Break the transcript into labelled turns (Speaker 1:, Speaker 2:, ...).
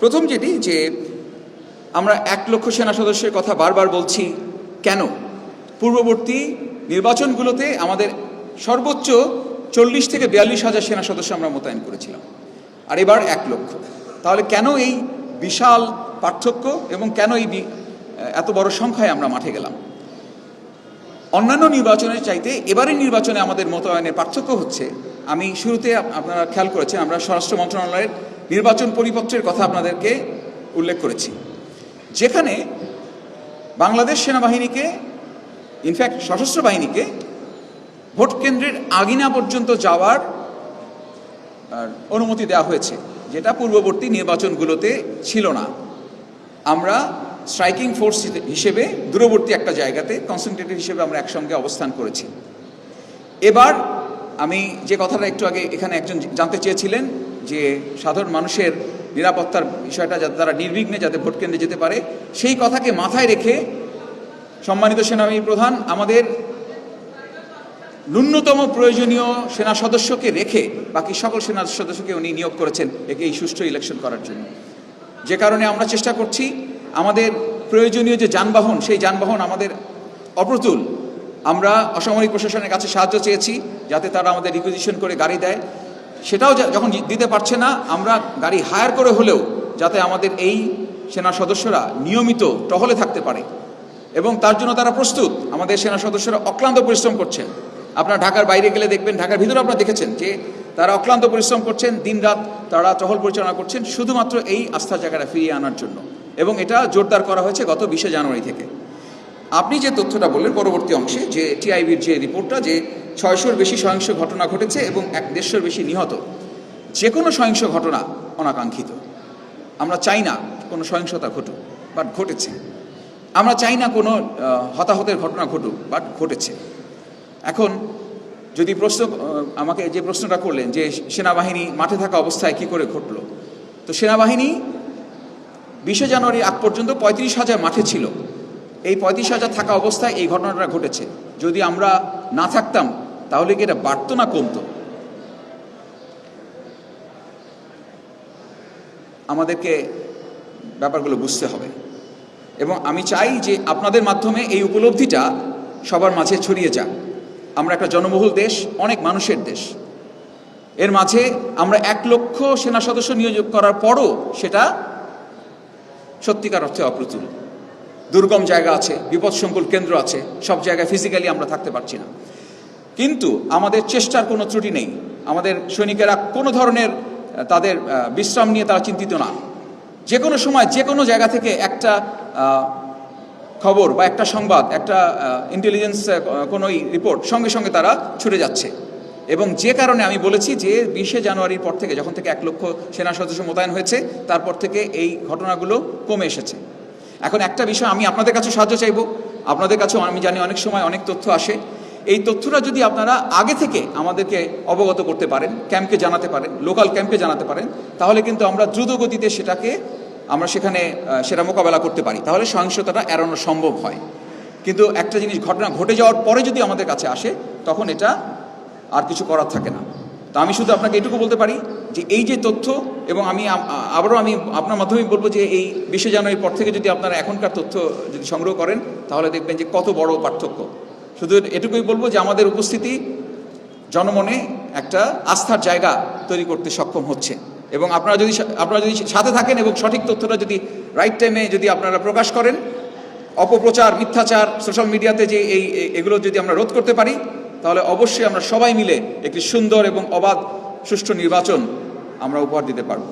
Speaker 1: প্রথম যেটি যে আমরা 1 লক্ষ সেনা সদস্যের কথা বারবার বলছি কেন? পূর্ববর্তী নির্বাচনগুলোতে আমাদের সর্বোচ্চ 40 থেকে 42 হাজার সেনা সদস্য আমরা মোতায়েন করেছিলাম, আর এবার 1 লক্ষ। তাহলে কেন এই বিশাল পার্থক্য এবং কেন এই এত বড় সংখ্যায় আমরা মাঠে গেলাম? অন্যান্য নির্বাচনের চাইতে এবারের নির্বাচনে আমাদের মোতায়েনের পার্থক্য হচ্ছে, আমি শুরুতে আপনারা খেয়াল করেছেন আমরা স্বরাষ্ট্র মন্ত্রণালয়ের নির্বাচন পরিপত্রের কথা আপনাদেরকে উল্লেখ করেছি, যেখানে বাংলাদেশ সেনাবাহিনীকে, ইনফ্যাক্ট সশস্ত্র বাহিনীকে ভোট কেন্দ্রের আঙিনা পর্যন্ত যাওয়ার অনুমতি দেওয়া হয়েছে, যেটা পূর্ববর্তী নির্বাচনগুলোতে ছিল না। আমরা স্ট্রাইকিং ফোর্স হিসেবে দূরবর্তী একটা জায়গাতে কনসেন্ট্রেটেড হিসেবে আমরা একসঙ্গে অবস্থান করেছি। এবার আমি যে কথাটা একটু আগে এখানে একজন জানতে চেয়েছিলেন যে সাধারণ মানুষের নিরাপত্তার বিষয়টা, যাতে তারা নির্বিঘ্নে যাতে ভোট কেন্দ্রে যেতে পারে, সেই কথাকে মাথায় রেখে সম্মানিত সেনাবাহিনী প্রধান আমাদের ন্যূনতম প্রয়োজনীয় সেনা সদস্যকে রেখে বাকি সকল সেনা সদস্যকে উনি নিয়োগ করেছেন এই সুষ্ঠু ইলেকশন করার জন্য। যে কারণে আমরা চেষ্টা করছি আমাদের প্রয়োজনীয় যে যানবাহন, সেই যানবাহন আমাদের অপ্রতুল। আমরা অসামরিক প্রশাসনের কাছে সাহায্য চেয়েছি যাতে তারা আমাদের রিকুইজিশন করে গাড়ি দেয়, সেটাও যখন দিতে পারছে না, আমরা গাড়ি হায়ার করে হলেও যাতে আমাদের এই সেনা সদস্যরা নিয়মিত টহলে থাকতে পারে, এবং তার জন্য তারা প্রস্তুত। আমাদের সেনা সদস্যরা অক্লান্ত পরিশ্রম করছেন। আপনারা ঢাকার বাইরে গেলে দেখবেন, ঢাকার ভিতরে আপনারা দেখেছেন যে তারা অক্লান্ত পরিশ্রম করছেন, দিনরাত তারা টহল পরিচালনা করছেন শুধুমাত্র এই আস্থার জায়গাটা ফিরিয়ে আনার জন্য, এবং এটা জোরদার করা হয়েছে গত 20 জানুয়ারি থেকে। আপনি যে তথ্যটা বললেন পরবর্তী অংশে, যে টিআইবির যে রিপোর্টটা, যে 600-র বেশি সহিংস ঘটনা ঘটেছে এবং 150-র বেশি নিহত। যে কোনো সহিংস ঘটনা অনাকাঙ্ক্ষিত। আমরা চাই না কোনো সহিংসতা ঘটুক, বাট ঘটেছে। আমরা চাই না কোনো হতাহতের ঘটনা ঘটুক, বাট ঘটেছে। এখন যদি আমাকে যে প্রশ্নটা করলেন যে সেনাবাহিনী মাঠে থাকা অবস্থায় কি করে ঘটলো, তো সেনাবাহিনী 20 জানুয়ারির আগ পর্যন্ত 35,000 মাঠে ছিল। এই 35,000 থাকা অবস্থায় এই ঘটনাটা ঘটেছে। যদি আমরা না থাকতাম তাহলে কি এটা বাড়তো না কমতো? আমাদেরকে ব্যাপারগুলো বুঝতে হবে, এবং আমি চাই যে আপনাদের মাধ্যমে এই উপলব্ধিটা সবার মাঝে ছড়িয়ে যাক। আমরা একটা জনবহুল দেশ, অনেক মানুষের দেশ। এর মাঝে আমরা 1 লক্ষ সেনা সদস্য নিয়োগ করার পরও সেটা সত্যিকার অর্থে অপ্রতুল। দুর্গম জায়গা আছে, বিপদসংকুল কেন্দ্র আছে, সব জায়গায় ফিজিক্যালি আমরা থাকতে পারছি না। কিন্তু আমাদের চেষ্টার কোনো ত্রুটি নেই। আমাদের সৈনিকেরা কোনো ধরনের তাদের বিশ্রাম নিয়ে তারা চিন্তিত না। যে কোনো সময় যে কোনো জায়গা থেকে একটা খবর বা একটা সংবাদ, একটা ইন্টেলিজেন্স কোনো রিপোর্ট সঙ্গে সঙ্গে তারা ছুটে যাচ্ছে। এবং যে কারণে আমি বলেছি যে 20 জানুয়ারির পর থেকে, যখন থেকে 1 লক্ষ সেনা সদস্য মোতায়েন হয়েছে, তারপর থেকে এই ঘটনাগুলো কমে এসেছে। এখন একটা বিষয় আমি আপনাদের কাছে সাহায্য চাইব। আপনাদের কাছেও আমি জানি অনেক সময় অনেক তথ্য আসে। এই তথ্যটা যদি আপনারা আগে থেকে আমাদেরকে অবগত করতে পারেন, ক্যাম্পকে জানাতে পারেন, লোকাল ক্যাম্পে জানাতে পারেন, তাহলে কিন্তু আমরা দ্রুত গতিতে সেখানে সেটা মোকাবেলা করতে পারি। তাহলে সহিংসতাটা এড়ানো সম্ভব হয়। কিন্তু একটা জিনিস ঘটনা ঘটে যাওয়ার পরে যদি আমাদের কাছে আসে, তখন এটা আর কিছু করার থাকে না। তো আমি শুধু আপনাকে এটুকু বলতে পারি যে এই যে তথ্য, এবং আমি আপনার মাধ্যমেই বলবো যে এই 20 জানুয়ারির পর থেকে যদি আপনারা এখনকার তথ্য যদি সংগ্রহ করেন, তাহলে দেখবেন যে কত বড় পার্থক্য। শুধু এটুকুই বলবো যে আমাদের উপস্থিতি জনমনে একটা আস্থার জায়গা তৈরি করতে সক্ষম হচ্ছে, এবং আপনারা যদি সাথে থাকেন এবং সঠিক তথ্যটা যদি রাইট টাইমে যদি আপনারা প্রকাশ করেন, অপপ্রচার, মিথ্যাচার, সোশ্যাল মিডিয়াতে যে এগুলো যদি আমরা রোধ করতে পারি, তাহলে অবশ্যই আমরা সবাই মিলে একটি সুন্দর এবং অবাধ সুষ্ঠু নির্বাচন আমরা উপহার দিতে পারব।